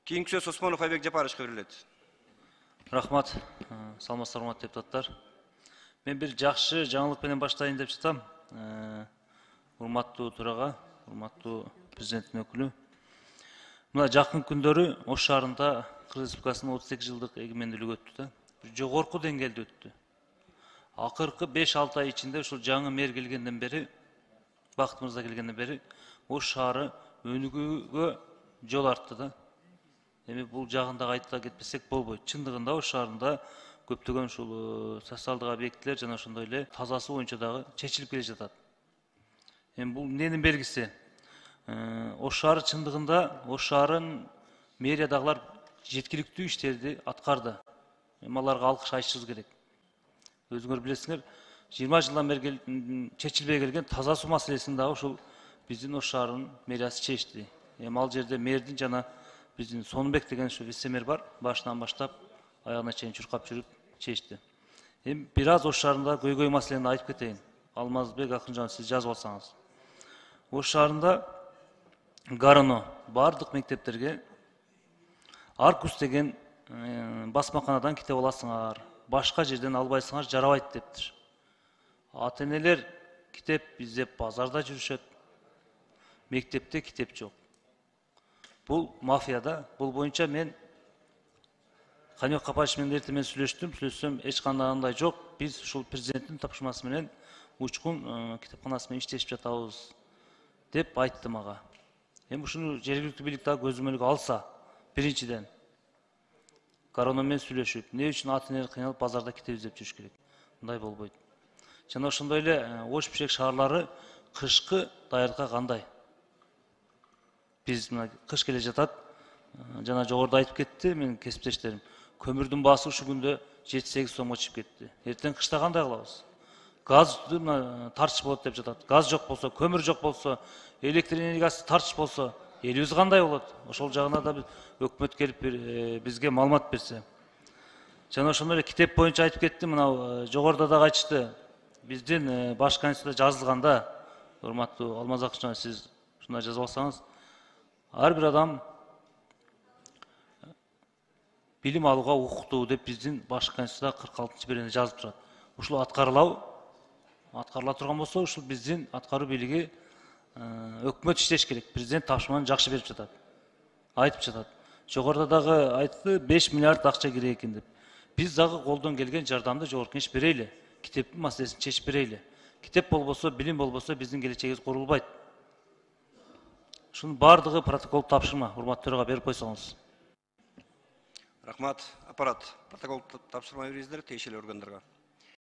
Кийинки сөз Осмонов Айбек Жапаровичке берилет. Рахмат, саламатсыздар урматтуу депутаттар. Мен бир жакшы жаңылык менен баштайын деп жатам. Урматтуу төрага, урматтуу президенттин өкүлү. Мына жакын күндөрү Ош шаарында Кыргыз Республикасынын 38 жылдык эгемендүүлүгү өттү да. Жогорку деңгээлде өттү. Акыркы 5-6 ай ичинде ушул жаңы мэр келгенден бери, Бакыт мырза келгенден бери Ош шаары өнүгүүгө жол артты да. Эми бул жагында айта кетпесек болбойт. Чындыгында Ош шаарында көптөгөн ушул социалдык объектилер жана ошондой эле тазасы боюнча дагы чечилип келе жатат. Эми бул эмненин белгиси? Ош шаары чындыгында Ош шаарын мэриядагылар жеткиликтүү иштерди аткарды. Эми аларга алкыш айтышыбыз керек. Өзүңөр билесиңер, 20 жылдан бери чечилбей келген таза суу маселесин дагы ушул биздин Ош шаарынын мэриясы чечти. Эми ал жерде мэрдин жана биздин Сонбек деген ушу вице-мэр бар, башынан баштап аягына чейин чуркап жүрүп чечти. Эми бир аз Ош шаарында көйгөй маселени айтып кетейин. Алмазбек Акынжан, сиз жазып алсаңыз. Ош шаарында Гарано бардык мектептерге Аркус деген басмаканадан китеп аласыңар, башка жерден албайсыңар, жарабайт дептир. Ата-энелер китеп издеп базарда жүрүшөт. Мектепте китеп жок. Бул мафияда, бул боюнча мен Каныбек Капашев менен эртең менен сүйлөштүм, эч кандай жок. Биз ушул президенттин тапшырмасы менен учкун китепканасы менен иштешип жатабыз деп айтты мага. Эми ушуну жергиликтүү бийлик дагы көзөмөлгө алса, биринчиден Гарано менен сүйлөшүп, эмне үчүн ата-энелер кыйналып базарда китеп издеп жүрүш керек? Мындай болбойт. Жана ошондой эле Ош Бишкек шаарлары кышкы даярдыкка кандай? Биз мына кыш келе жатат, жана жогоруда айтып кетти менин кесиптештерим. Көмүрдүн баасы ушул күндө 7-8 сомго чыгып кетти. Эртең кышта кандай кылабыз? Газды тартыш болот деп жатат. Газ жок болсо, көмүр жок болсо, электр энергиясы тартыш болсо, элибиз кандай болот? Ошол жагына да өкмөт келип бизге маалымат берсе. Жана ошондой эле китеп боюнча айтып кетти, мына жогоруда дагы айтышты. Биздин баш конституцияда жазылганда, урматтуу Алмаз Акынжан, сиз ушундай жазып алсаңыз, ар бир адам билим алууга укуктуу деп биздин баш конституцияда 46-беренде жазып турат. Ушул аткарыла турган болсо, ушул биздин аткаруу бийлиги өкмөт иштеш керек. Президент тапшырманы жакшы берип жатат. Айтып жатат. Жогоруда дагы айтты 5 миллиард акча керек экен деп. Биз дагы колдон келген жардамды жогорку кеңеш берейли. Китептин маселесин чечип берейли. Китеп болбосо, билим болбосо биздин келечегибиз курулбайт. Ушунун бардыгы протокол тапшырма. Урматтуу төрага берип койсоңуз. Рахмат. Аппарат. Протокол тапшырма бериңиздер тиешелүү органдарга.